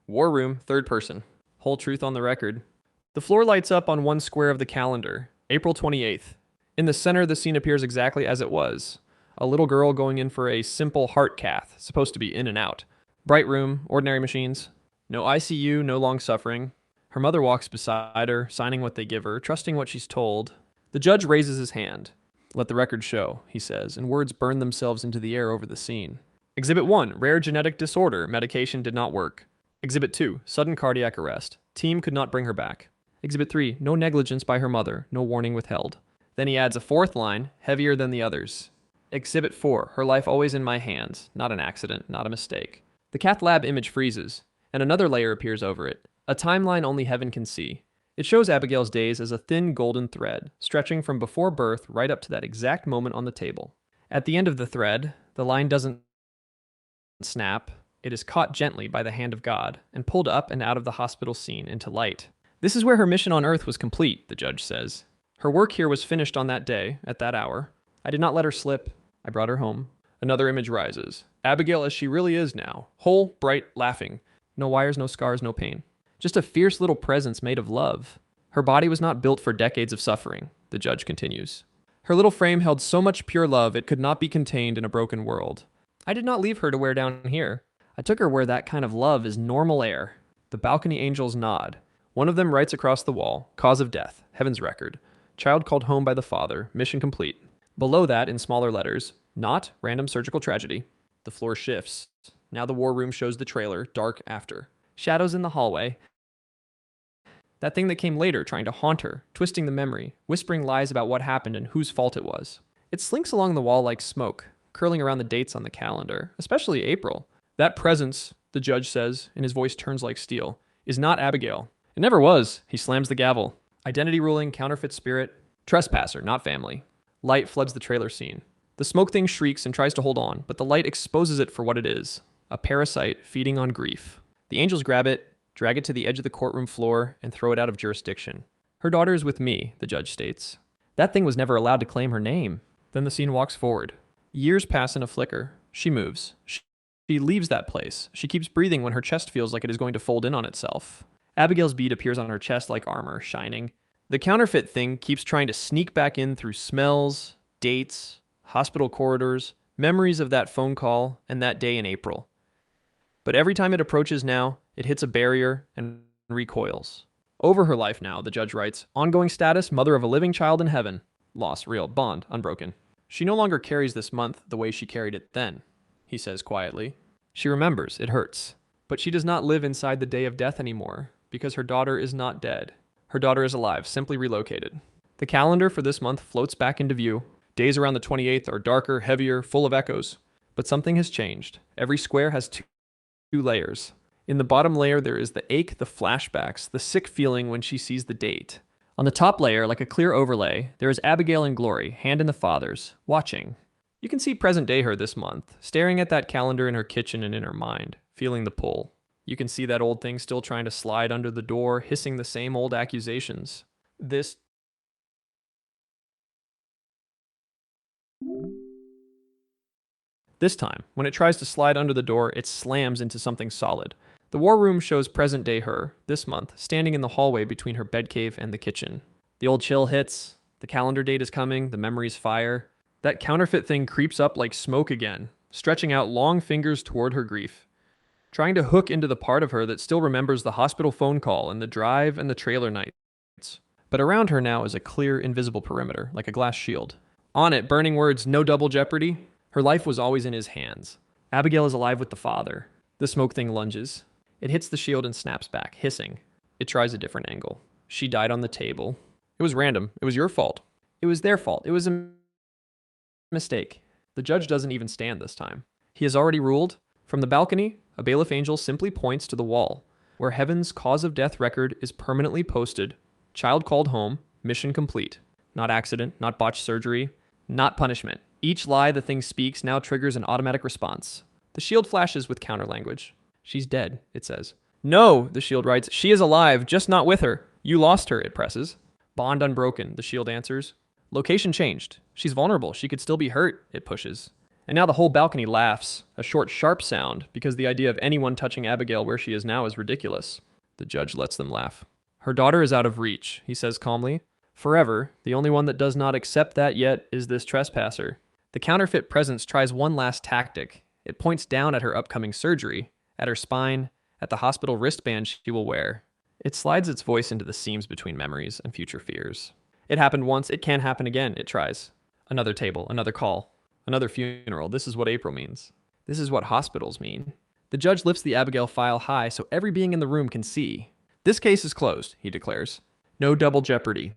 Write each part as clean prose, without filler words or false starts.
War room, third person. Whole truth on the record. The floor lights up on one square of the calendar, April 28th. In the center, the scene appears exactly as it was. A little girl going in for a simple heart cath, supposed to be in and out. Bright room, ordinary machines. No ICU, no long suffering. Her mother walks beside her, signing what they give her, trusting what she's told. The judge raises his hand. Let the record show, he says, and words burn themselves into the air over the scene. Exhibit 1, rare genetic disorder, medication did not work. Exhibit 2, sudden cardiac arrest. Team could not bring her back. Exhibit 3, no negligence by her mother, no warning withheld. Then he adds a fourth line, heavier than the others. Exhibit 4, her life always in my hands, not an accident, not a mistake. The cath lab image freezes, and another layer appears over it, a timeline only heaven can see. It shows Abigail's days as a thin golden thread, stretching from before birth right up to that exact moment on the table. At the end of the thread, the line doesn't snap, it is caught gently by the hand of God and pulled up and out of the hospital scene into light. This is where her mission on earth was complete, the judge says. Her work here was finished on that day, at that hour. I did not let her slip. I brought her home. Another image rises. Abigail as she really is now, whole, bright, laughing. No wires, no scars, no pain. Just a fierce little presence made of love. Her body was not built for decades of suffering, the judge continues. Her little frame held so much pure love it could not be contained in a broken world. I did not leave her to wear down here. I took her where that kind of love is normal air. The balcony angels nod. One of them writes across the wall, cause of death, heaven's record. Child called home by the father, mission complete. Below that, in smaller letters, not random surgical tragedy. The floor shifts. Now the war room shows the trailer, dark after. Shadows in the hallway. That thing that came later, trying to haunt her, twisting the memory, whispering lies about what happened and whose fault it was. It slinks along the wall like smoke, curling around the dates on the calendar, especially April. That presence, the judge says, and his voice turns like steel, is not Abigail. It never was. He slams the gavel. Identity ruling, counterfeit spirit, trespasser, not family. Light floods the trailer scene. The smoke thing shrieks and tries to hold on, but the light exposes it for what it is, a parasite feeding on grief. The angels grab it, drag it to the edge of the courtroom floor, and throw it out of jurisdiction. Her daughter is with me, the judge states. That thing was never allowed to claim her name. Then the scene walks forward. Years pass in a flicker. She moves. She leaves that place. She keeps breathing when her chest feels like it is going to fold in on itself. Abigail's bead appears on her chest like armor, shining. The counterfeit thing keeps trying to sneak back in through smells, dates, hospital corridors, memories of that phone call and that day in April. But every time it approaches now, it hits a barrier and recoils. Over her life now, the judge writes, ongoing status, mother of a living child in heaven. Loss, real, bond, unbroken. She no longer carries this month the way she carried it then, he says quietly. She remembers, it hurts. But she does not live inside the day of death anymore, because her daughter is not dead. Her daughter is alive, simply relocated. The calendar for this month floats back into view. Days around the 28th are darker, heavier, full of echoes. But something has changed. Every square has two layers. In the bottom layer, there is the ache, the flashbacks, the sick feeling when she sees the date. On the top layer, like a clear overlay, there is Abigail in glory, hand in the Father's, watching. You can see present day her this month, staring at that calendar in her kitchen and in her mind, feeling the pull. You can see that old thing still trying to slide under the door, hissing the same old accusations. This time, when it tries to slide under the door, it slams into something solid. The war room shows present day her, this month, standing in the hallway between her bed cave and the kitchen. The old chill hits, the calendar date is coming, the memories fire. That counterfeit thing creeps up like smoke again, stretching out long fingers toward her grief, trying to hook into the part of her that still remembers the hospital phone call and the drive and the trailer nights. But around her now is a clear, invisible perimeter, like a glass shield. On it, burning words, no double jeopardy. Her life was always in his hands. Abigail is alive with the Father. The smoke thing lunges. It hits the shield and snaps back, hissing. It tries a different angle. She died on the table. It was random. It was your fault. It was their fault. It was a mistake. The judge doesn't even stand this time. He has already ruled. From the balcony, a bailiff angel simply points to the wall, where heaven's cause of death record is permanently posted. Child called home, mission complete. Not accident, not botched surgery, not punishment. Each lie the thing speaks now triggers an automatic response. The shield flashes with counter language. She's dead, it says. No, the shield writes, she is alive, just not with her. You lost her, it presses. Bond unbroken, the shield answers. Location changed. She's vulnerable, she could still be hurt, it pushes. And now the whole balcony laughs, a short, sharp sound, because the idea of anyone touching Abigail where she is now is ridiculous. The judge lets them laugh. Her daughter is out of reach, he says calmly. Forever, the only one that does not accept that yet is this trespasser. The counterfeit presence tries one last tactic. It points down at her upcoming surgery, at her spine, at the hospital wristband she will wear. It slides its voice into the seams between memories and future fears. It happened once, it can happen again, it tries. Another table, another call, another funeral. This is what April means. This is what hospitals mean. The judge lifts the Abigail file high so every being in the room can see. This case is closed, he declares. No double jeopardy.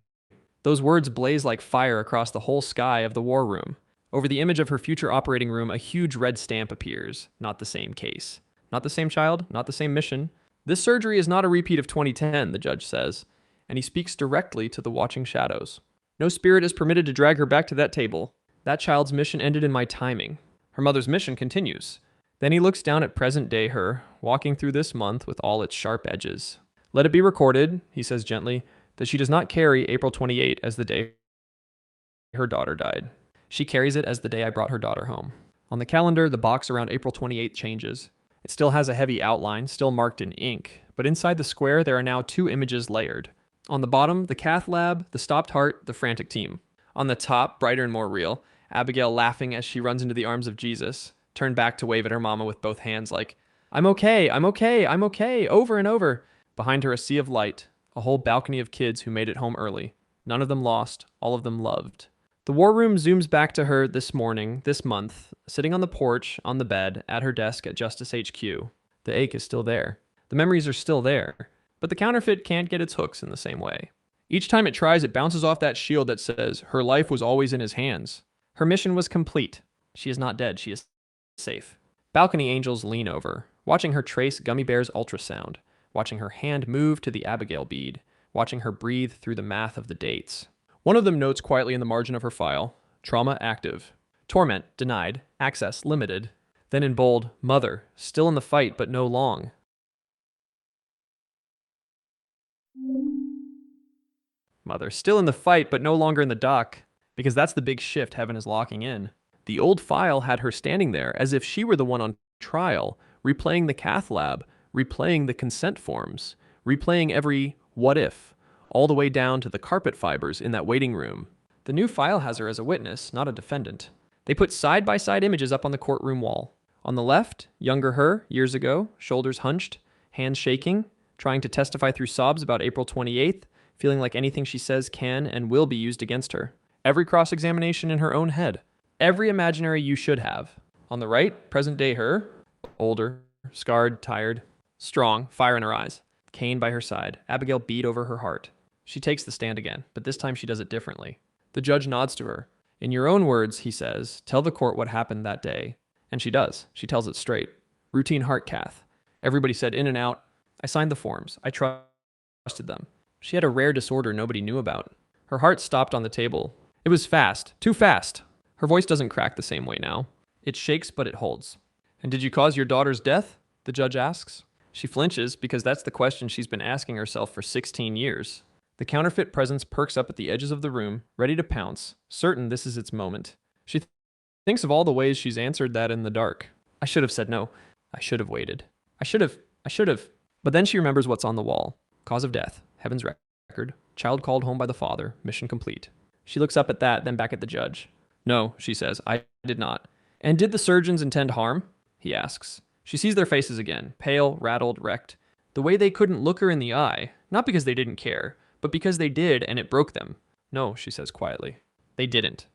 Those words blaze like fire across the whole sky of the war room. Over the image of her future operating room, a huge red stamp appears. Not the same case. Not the same child, not the same mission. This surgery is not a repeat of 2010, the judge says, and he speaks directly to the watching shadows. No spirit is permitted to drag her back to that table. That child's mission ended in my timing. Her mother's mission continues. Then he looks down at present-day her, walking through this month with all its sharp edges. Let it be recorded, he says gently, that she does not carry April 28 as the day her daughter died. She carries it as the day I brought her daughter home. On the calendar, the box around April 28 changes. It still has a heavy outline, still marked in ink, but inside the square there are now two images layered. On the bottom, the cath lab, the stopped heart, the frantic team. On the top, brighter and more real, Abigail laughing as she runs into the arms of Jesus, turned back to wave at her mama with both hands like, I'm okay, I'm okay, I'm okay, over and over. Behind her a sea of light, a whole balcony of kids who made it home early. None of them lost, all of them loved. The war room zooms back to her this morning, this month, sitting on the porch, on the bed, at her desk at Justice HQ. The ache is still there. The memories are still there. But the counterfeit can't get its hooks in the same way. Each time it tries, it bounces off that shield that says, her life was always in his hands. Her mission was complete. She is not dead, she is safe. Balcony angels lean over, watching her trace Gummy Bear's ultrasound, watching her hand move to the Abigail bead, watching her breathe through the math of the dates. One of them notes quietly in the margin of her file, trauma active, torment denied, access limited. Then in bold, mother, still in the fight but no long. Mother, still in the fight but no longer in the dock, because that's the big shift heaven is locking in. The old file had her standing there as if she were the one on trial, replaying the cath lab, replaying the consent forms, replaying every what if, all the way down to the carpet fibers in that waiting room. The new file has her as a witness, not a defendant. They put side-by-side images up on the courtroom wall. On the left, younger her, years ago, shoulders hunched, hands shaking, trying to testify through sobs about April 28th, feeling like anything she says can and will be used against her. Every cross-examination in her own head. Every imaginary you should have. On the right, present-day her, older, scarred, tired, strong, fire in her eyes. Cane by her side, Abigail beat over her heart. She takes the stand again, but this time she does it differently. The judge nods to her. In your own words, he says, tell the court what happened that day. And she does. She tells it straight. Routine heart cath. Everybody said in and out. I signed the forms. I trusted them. She had a rare disorder nobody knew about. Her heart stopped on the table. It was fast. Too fast. Her voice doesn't crack the same way now. It shakes, but it holds. And did you cause your daughter's death? The judge asks. She flinches because that's the question she's been asking herself for 16 years. The counterfeit presence perks up at the edges of the room, ready to pounce, certain this is its moment. She thinks of all the ways she's answered that in the dark. I should have said no. I should have waited. I should have. But then she remembers what's on the wall. Cause of death, heaven's record, child called home by the father, mission complete. She looks up at that, then back at the judge. No, she says, I did not. And did the surgeons intend harm? He asks. She sees their faces again, pale, rattled, wrecked. The way they couldn't look her in the eye, not because they didn't care, but because they did and it broke them. No, she says quietly. They didn't.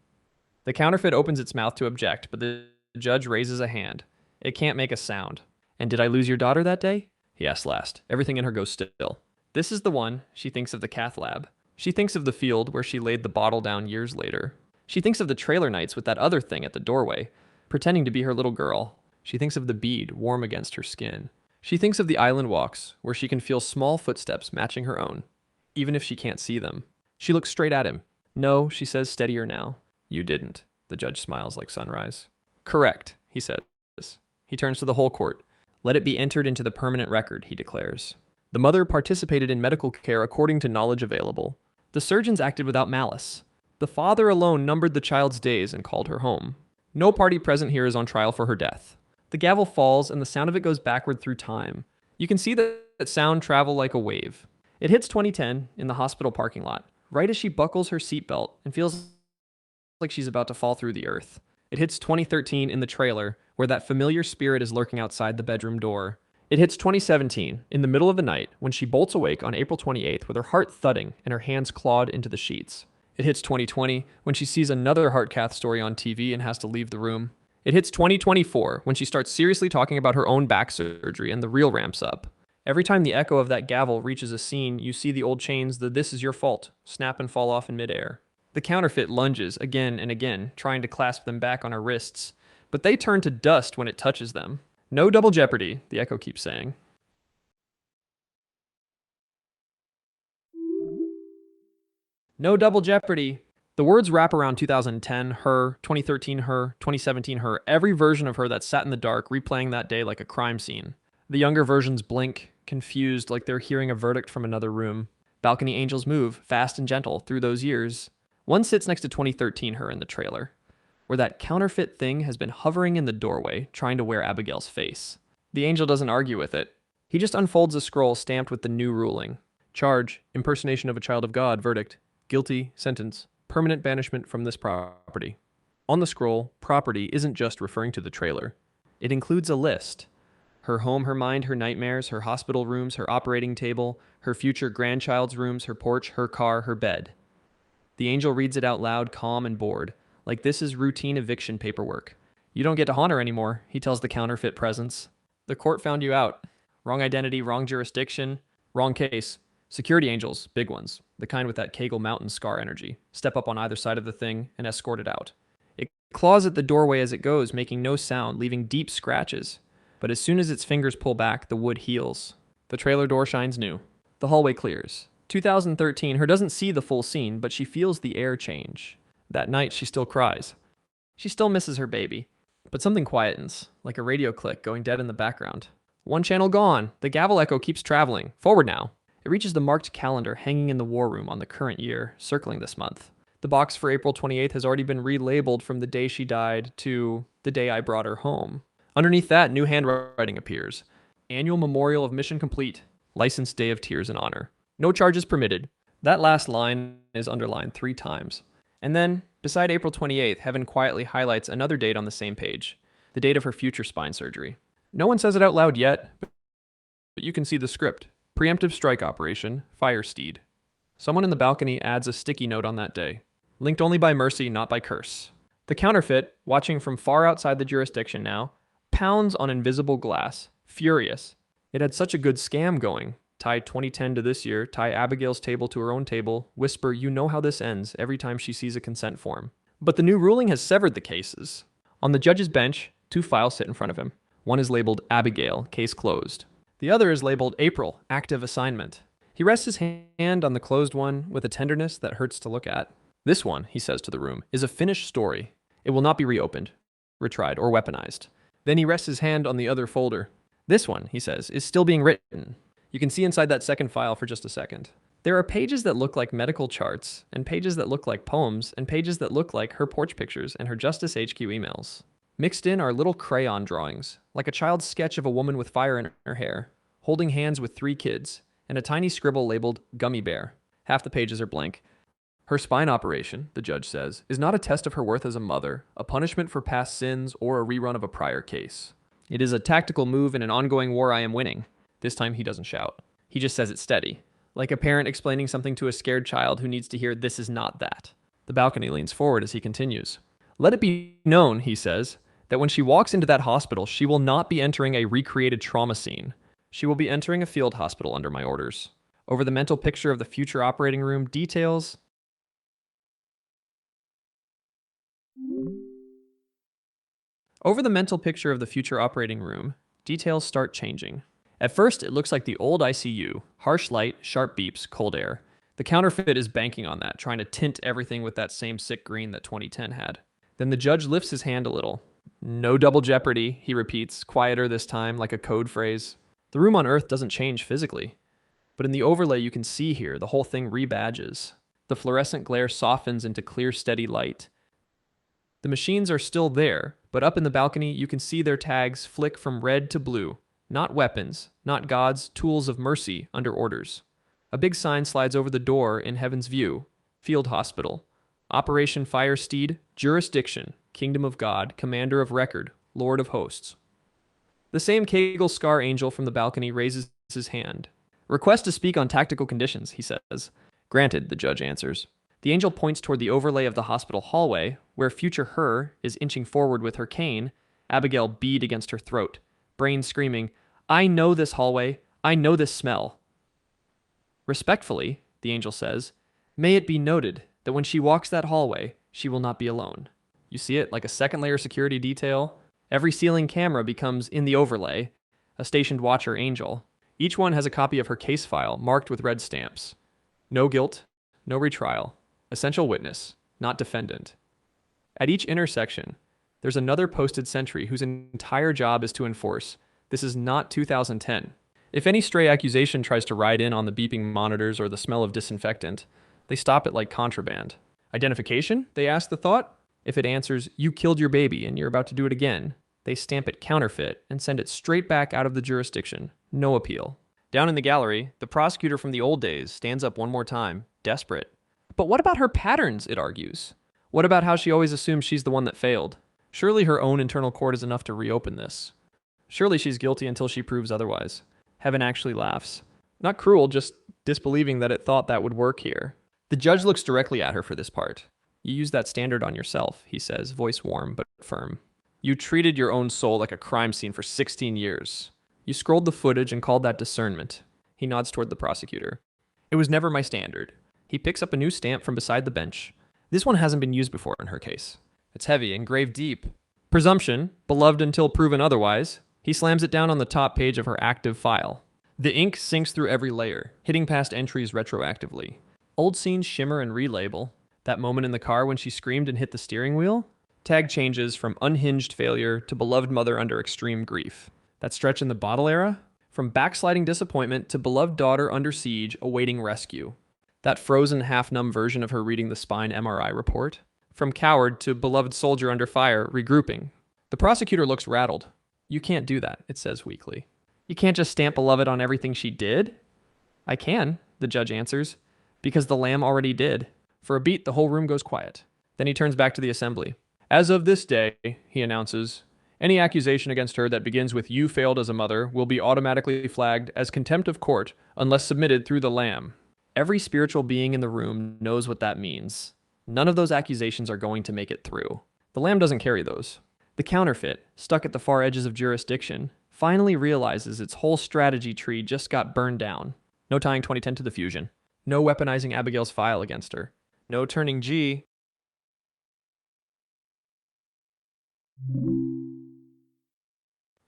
The counterfeit opens its mouth to object, but the judge raises a hand. It can't make a sound. And did I lose your daughter that day? He asks last. Everything in her goes still. This is the one. She thinks of the cath lab. She thinks of the field where she laid the bottle down years later. She thinks of the trailer nights with that other thing at the doorway, pretending to be her little girl. She thinks of the bead warm against her skin. She thinks of the island walks where she can feel small footsteps matching her own, even if she can't see them. She looks straight at him. No, she says, steadier now. You didn't. The judge smiles like sunrise. Correct, he says. He turns to the whole court. Let it be entered into the permanent record, he declares. The mother participated in medical care according to knowledge available. The surgeons acted without malice. The father alone numbered the child's days and called her home. No party present here is on trial for her death. The gavel falls, and the sound of it goes backward through time. You can see that sound travel like a wave. It hits 2010 in the hospital parking lot, right as she buckles her seatbelt and feels like she's about to fall through the earth. It hits 2013 in the trailer, where that familiar spirit is lurking outside the bedroom door. It hits 2017 in the middle of the night when she bolts awake on April 28th with her heart thudding and her hands clawed into the sheets. It hits 2020 when she sees another heart cath story on TV and has to leave the room. It hits 2024 when she starts seriously talking about her own back surgery and the reel ramps up. Every time the echo of that gavel reaches a scene, you see the old chains, the "this is your fault" snap and fall off in midair. The counterfeit lunges again and again, trying to clasp them back on her wrists, but they turn to dust when it touches them. No double jeopardy, the echo keeps saying. No double jeopardy. The words wrap around 2010 her, 2013 her, 2017 her, every version of her that sat in the dark, replaying that day like a crime scene. The younger versions blink, confused, like they're hearing a verdict from another room. Balcony angels move, fast and gentle, through those years. One sits next to 2013 her in the trailer, where that counterfeit thing has been hovering in the doorway, trying to wear Abigail's face. The angel doesn't argue with it. He just unfolds a scroll stamped with the new ruling. Charge, impersonation of a child of God, verdict, guilty, sentence, permanent banishment from this property. On the scroll, property isn't just referring to the trailer. It includes a list. Her home, her mind, her nightmares, her hospital rooms, her operating table, her future grandchild's rooms, her porch, her car, her bed. The angel reads it out loud, calm and bored, like this is routine eviction paperwork. You don't get to haunt her anymore, he tells the counterfeit presence. The court found you out. Wrong identity, wrong jurisdiction, wrong case. Security angels, big ones, the kind with that Kegel Mountain scar energy, step up on either side of the thing and escort it out. It claws at the doorway as it goes, making no sound, leaving deep scratches. But as soon as its fingers pull back, the wood heals. The trailer door shines new. The hallway clears. 2013, her doesn't see the full scene, but she feels the air change. That night, she still cries. She still misses her baby. But something quietens, like a radio click going dead in the background. One channel gone. The gavel echo keeps traveling. Forward now. It reaches the marked calendar hanging in the war room on the current year, circling this month. The box for April 28th has already been relabeled from the day she died to the day I brought her home. Underneath that, new handwriting appears. Annual Memorial of Mission Complete. Licensed Day of Tears in honor. No charges permitted. That last line is underlined 3 times. And then, beside April 28th, Heaven quietly highlights another date on the same page. The date of her future spine surgery. No one says it out loud yet, but you can see the script. Preemptive strike operation, Firesteed. Someone in the balcony adds a sticky note on that day. Linked only by mercy, not by curse. The counterfeit, watching from far outside the jurisdiction now, pounds on invisible glass, furious. It had such a good scam going. Tie 2010 to this year, tie Abigail's table to her own table, whisper, you know how this ends, every time she sees a consent form. But the new ruling has severed the cases. On the judge's bench, 2 files sit in front of him. One is labeled Abigail, case closed. The other is labeled April, active assignment. He rests his hand on the closed one with a tenderness that hurts to look at. This one, he says to the room, is a finished story. It will not be reopened, retried, or weaponized. Then he rests his hand on the other folder. This one, he says, is still being written. You can see inside that second file for just a second. There are pages that look like medical charts, and pages that look like poems, and pages that look like her porch pictures and her Justice HQ emails. Mixed in are little crayon drawings, like a child's sketch of a woman with fire in her hair, holding hands with 3 kids, and a tiny scribble labeled Gummy Bear. Half the pages are blank. Her spine operation, the judge says, is not a test of her worth as a mother, a punishment for past sins, or a rerun of a prior case. It is a tactical move in an ongoing war I am winning. This time he doesn't shout. He just says it steady, like a parent explaining something to a scared child who needs to hear this is not that. The balcony leans forward as he continues. Let it be known, he says, that when she walks into that hospital, she will not be entering a recreated trauma scene. She will be entering a field hospital under my orders. Over the mental picture of the future operating room, details start changing. At first, it looks like the old ICU. Harsh light, sharp beeps, cold air. The counterfeit is banking on that, trying to tint everything with that same sick green that 2010 had. Then the judge lifts his hand a little. No double jeopardy, he repeats, quieter this time, like a code phrase. The room on Earth doesn't change physically. But in the overlay you can see here, the whole thing rebadges. The fluorescent glare softens into clear, steady light. The machines are still there, but up in the balcony, you can see their tags flick from red to blue. Not weapons, not gods, tools of mercy under orders. A big sign slides over the door in Heaven's View. Field Hospital. Operation Fire Steed, Jurisdiction, Kingdom of God, Commander of Record, Lord of Hosts. The same Kegel Scar angel from the balcony raises his hand. Request to speak on tactical conditions, he says. Granted, the judge answers. The angel points toward the overlay of the hospital hallway, where future her is inching forward with her cane, Abigail beat against her throat, brain screaming, I know this hallway. I know this smell. Respectfully, the angel says, may it be noted that when she walks that hallway, she will not be alone. You see it like a second layer security detail. Every ceiling camera becomes, in the overlay, a stationed watcher angel. Each one has a copy of her case file marked with red stamps. No guilt, no retrial. Essential witness, not defendant. At each intersection, there's another posted sentry whose entire job is to enforce, this is not 2010. If any stray accusation tries to ride in on the beeping monitors or the smell of disinfectant, they stop it like contraband. Identification? They ask the thought. If it answers, you killed your baby and you're about to do it again, they stamp it counterfeit and send it straight back out of the jurisdiction. No appeal. Down in the gallery, the prosecutor from the old days stands up one more time, desperate. But what about her patterns, it argues? What about how she always assumes she's the one that failed? Surely her own internal court is enough to reopen this. Surely she's guilty until she proves otherwise. Heaven actually laughs. Not cruel, just disbelieving that it thought that would work here. The judge looks directly at her for this part. You use that standard on yourself, he says, voice warm but firm. You treated your own soul like a crime scene for 16 years. You scrolled the footage and called that discernment. He nods toward the prosecutor. It was never my standard. He picks up a new stamp from beside the bench. This one hasn't been used before in her case. It's heavy, engraved deep. Presumption, beloved until proven otherwise. He slams it down on the top page of her active file. The ink sinks through every layer, hitting past entries retroactively. Old scenes shimmer and relabel. That moment in the car when she screamed and hit the steering wheel? Tag changes from unhinged failure to beloved mother under extreme grief. That stretch in the bottle era? From backsliding disappointment to beloved daughter under siege awaiting rescue. That frozen, half-numb version of her reading the spine MRI report? From coward to beloved soldier under fire, regrouping. The prosecutor looks rattled. You can't do that, it says weakly. You can't just stamp beloved on everything she did? I can, the judge answers, because the lamb already did. For a beat, the whole room goes quiet. Then he turns back to the assembly. As of this day, he announces, any accusation against her that begins with you failed as a mother will be automatically flagged as contempt of court unless submitted through the lamb. Every spiritual being in the room knows what that means. None of those accusations are going to make it through. The lamb doesn't carry those. The counterfeit, stuck at the far edges of jurisdiction, finally realizes its whole strategy tree just got burned down. No tying 2010 to the fusion. No weaponizing Abigail's file against her. No turning G.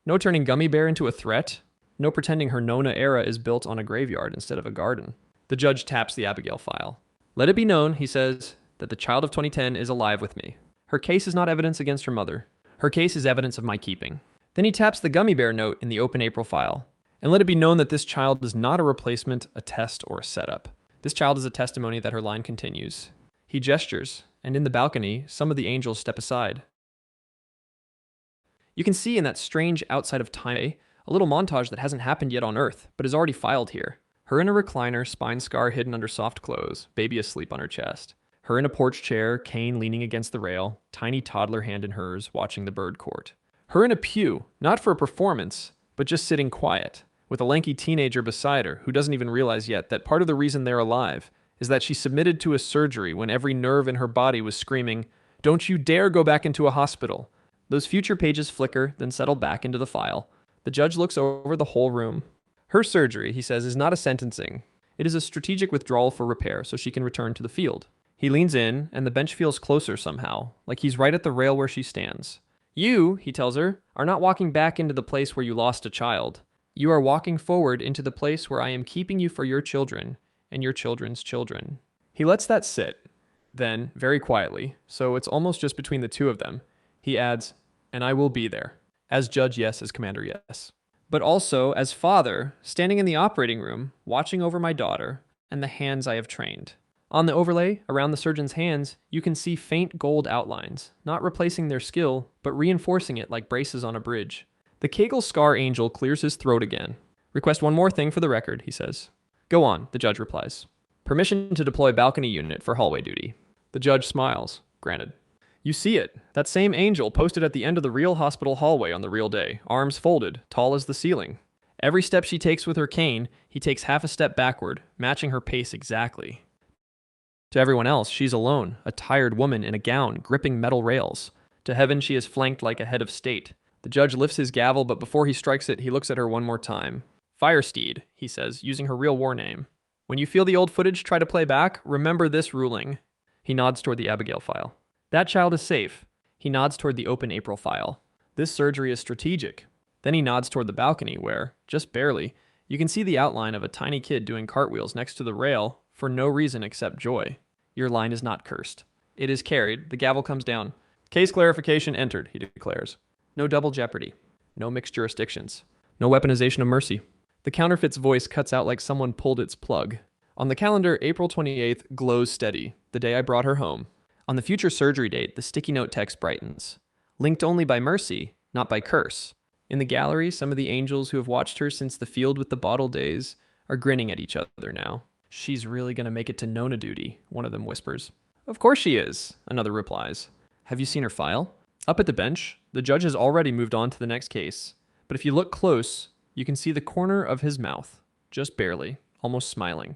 No turning Gummy Bear into a threat. No pretending her Nona era is built on a graveyard instead of a garden. The judge taps the Abigail file. Let it be known, he says, that the child of 2010 is alive with me. Her case is not evidence against her mother. Her case is evidence of my keeping. Then he taps the Gummy Bear note in the open April file. And let it be known that this child is not a replacement, a test, or a setup. This child is a testimony that her line continues. He gestures, and in the balcony, some of the angels step aside. You can see in that strange outside of time a little montage that hasn't happened yet on Earth, but is already filed here. Her in a recliner, spine scar hidden under soft clothes, baby asleep on her chest. Her in a porch chair, cane leaning against the rail, tiny toddler hand in hers, watching the bird court. Her in a pew, not for a performance, but just sitting quiet, with a lanky teenager beside her who doesn't even realize yet that part of the reason they're alive is that she submitted to a surgery when every nerve in her body was screaming, "Don't you dare go back into a hospital." Those future pages flicker, then settle back into the file. The judge looks over the whole room. Her surgery, he says, is not a sentencing. It is a strategic withdrawal for repair so she can return to the field. He leans in, and the bench feels closer somehow, like he's right at the rail where she stands. You, he tells her, are not walking back into the place where you lost a child. You are walking forward into the place where I am keeping you for your children and your children's children. He lets that sit. Then, very quietly, so it's almost just between the two of them, he adds, and I will be there. As judge, yes. As commander, yes. But also as father, standing in the operating room, watching over my daughter and the hands I have trained. On the overlay, around the surgeon's hands, you can see faint gold outlines, not replacing their skill, but reinforcing it like braces on a bridge. The Kegel Scar Angel clears his throat again. Request one more thing for the record, he says. Go on, the judge replies. Permission to deploy balcony unit for hallway duty. The judge smiles. Granted. You see it. That same angel posted at the end of the real hospital hallway on the real day, arms folded, tall as the ceiling. Every step she takes with her cane, he takes half a step backward, matching her pace exactly. To everyone else, she's alone, a tired woman in a gown, gripping metal rails. To heaven, she is flanked like a head of state. The judge lifts his gavel, but before he strikes it, he looks at her one more time. Firesteed, he says, using her real war name. When you feel the old footage try to play back, remember this ruling. He nods toward the Abigail file. That child is safe. He nods toward the open April file. This surgery is strategic. Then he nods toward the balcony where, just barely, you can see the outline of a tiny kid doing cartwheels next to the rail for no reason except joy. Your line is not cursed. It is carried. The gavel comes down. Case clarification entered, he declares. No double jeopardy. No mixed jurisdictions. No weaponization of mercy. The counterfeit's voice cuts out like someone pulled its plug. On the calendar, April 28th glows steady, the day I brought her home. On the future surgery date, the sticky note text brightens. Linked only by mercy, not by curse. In the gallery, some of the angels who have watched her since the field with the bottle days are grinning at each other now. She's really going to make it to Nona duty, one of them whispers. Of course she is, another replies. Have you seen her file? Up at the bench, the judge has already moved on to the next case. But if you look close, you can see the corner of his mouth, just barely, almost smiling.